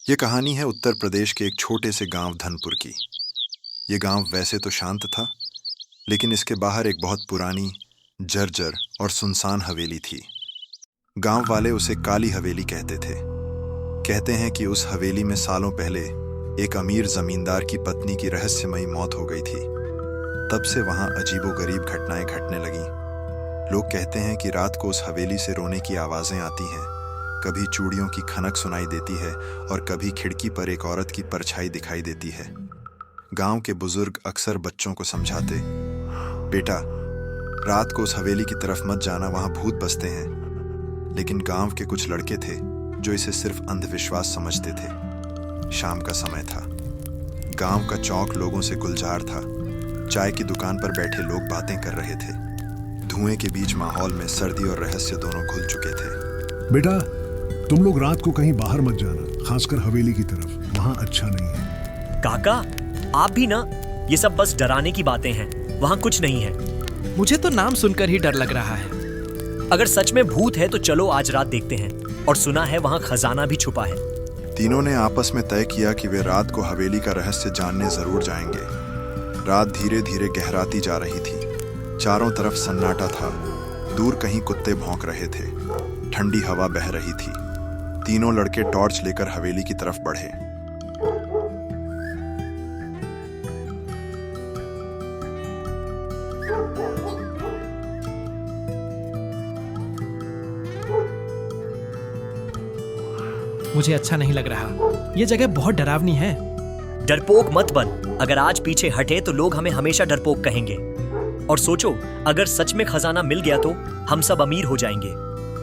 ये कहानी है उत्तर प्रदेश के एक छोटे से गांव धनपुर की। ये गांव वैसे तो शांत था, लेकिन इसके बाहर एक बहुत पुरानी, जर्जर और सुनसान हवेली थी। गांव वाले उसे काली हवेली कहते थे। कहते हैं कि उस हवेली में सालों पहले एक अमीर जमींदार की पत्नी की रहस्यमयी मौत हो गई थी। तब से वहां अजीबोगरीब घटनाएं घटने लगीं। लोग कहते हैं कि रात को उस हवेली से रोने की आवाजें आती हैं, कभी चूड़ियों की खनक सुनाई देती है और कभी खिड़की पर एक औरत की परछाई दिखाई देती है। गांव के बुजुर्ग अक्सर बच्चों को समझाते, बेटा, रात को उस हवेली की तरफ मत जाना, वहां भूत बसते हैं। लेकिन गांव के कुछ लड़के थे जो इसे सिर्फ अंधविश्वास समझते थे। शाम का समय था। गांव का चौक लोगों से गुलजार था। चाय की दुकान पर बैठे लोग बातें कर रहे थे। धुएं के बीच माहौल में सर्दी और रहस्य दोनों घुल चुके थे। बेटा, तुम लोग रात को कहीं बाहर मत जाना, खासकर हवेली की तरफ, वहां अच्छा नहीं है। काका, आप भी ना, ये सब बस डराने की बातें हैं, वहां कुछ नहीं है। मुझे तो नाम सुनकर ही डर लग रहा है। अगर सच में भूत है तो चलो आज रात देखते हैं। और सुना है वहां खजाना भी छुपा है। तीनों ने आपस में तय किया कि वे रात को हवेली का रहस्य जानने जरूर जाएंगे। रात धीरे धीरे गहराती जा रही थी। चारों तरफ सन्नाटा था। दूर कहीं कुत्ते भौंक रहे थे। ठंडी हवा बह रही थी। तीनों लड़के टॉर्च लेकर हवेली की तरफ बढ़े। मुझे अच्छा नहीं लग रहा। ये जगह बहुत डरावनी है। डरपोक मत बन। अगर आज पीछे हटे तो लोग हमें हमेशा डरपोक कहेंगे। और सोचो, अगर सच में खजाना मिल गया तो हम सब अमीर हो जाएंगे।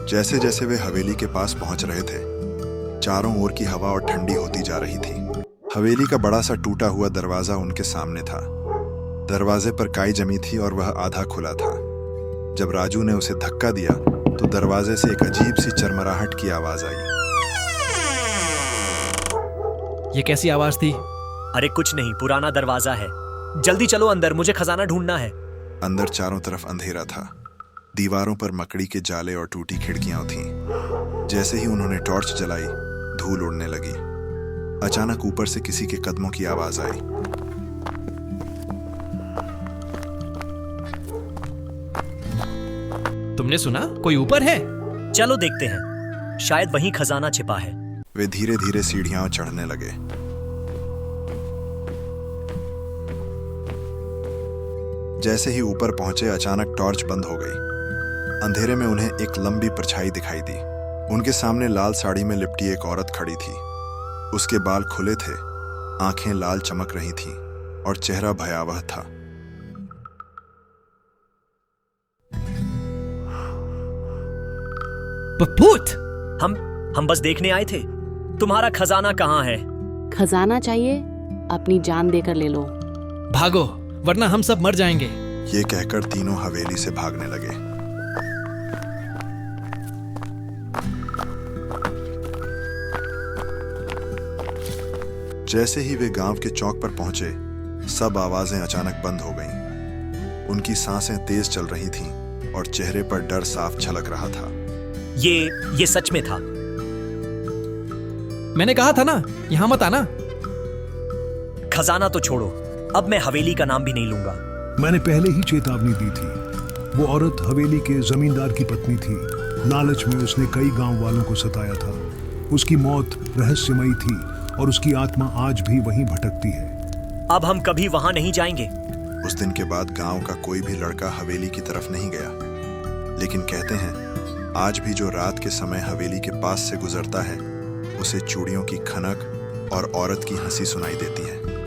जैसे जैसे वे हवेली के पास पहुंच रहे थे, चारों ओर की हवा और ठंडी होती जा रही थी। हवेली का बड़ा सा टूटा हुआ दरवाजा उनके सामने था। दरवाजे पर काई जमी थी और वह आधा खुला था। जब राजू ने उसे धक्का दिया तो दरवाजे से एक अजीब सी चरमराहट की आवाज आई। ये कैसी आवाज थी? अरे कुछ नहीं, पुराना दरवाजा है। जल्दी चलो अंदर, मुझे खजाना ढूंढना है। अंदर चारों तरफ अंधेरा था। दीवारों पर मकड़ी के जाले और टूटी खिड़कियां थीं। जैसे ही उन्होंने टॉर्च जलाई, धूल उड़ने लगी। अचानक ऊपर से किसी के कदमों की आवाज आई। तुमने सुना? कोई ऊपर है? चलो देखते हैं, शायद वहीं खजाना छिपा है। वे धीरे धीरे सीढ़ियां चढ़ने लगे। जैसे ही ऊपर पहुंचे, अचानक टॉर्च बंद हो गई। अंधेरे में उन्हें एक लंबी परछाई दिखाई दी। उनके सामने लाल साड़ी में लिपटी एक औरत खड़ी थी। उसके बाल खुले थे, आंखें लाल चमक रही थीं और चेहरा भयावह था। भूत! हम बस देखने आए थे। तुम्हारा खजाना कहाँ है? खजाना चाहिए? अपनी जान देकर ले लो। भागो, वरना हम सब मर जाएंगे। ये कहकर तीनों हवेली से भागने लगे। जैसे ही वे गांव के चौक पर पहुंचे, सब आवाजें अचानक बंद हो गईं। उनकी सांसें तेज चल रही थीं और चेहरे पर डर साफ झलक रहा था। ये सच में था। मैंने कहा था ना, यहां मत आना। खजाना तो छोड़ो, अब मैं हवेली का नाम भी नहीं लूंगा। मैंने पहले ही चेतावनी दी थी। वो औरत हवेली के जमींदार की पत्नी थी। लालच में उसने कई गांव वालों को सताया था। उसकी मौत रहस्यमयी थी और उसकी आत्मा आज भी वहीं भटकती है। अब हम कभी वहां नहीं जाएंगे। उस दिन के बाद गांव का कोई भी लड़का हवेली की तरफ नहीं गया। लेकिन कहते हैं, आज भी जो रात के समय हवेली के पास से गुजरता है, उसे चूड़ियों की खनक और औरत की हंसी सुनाई देती है।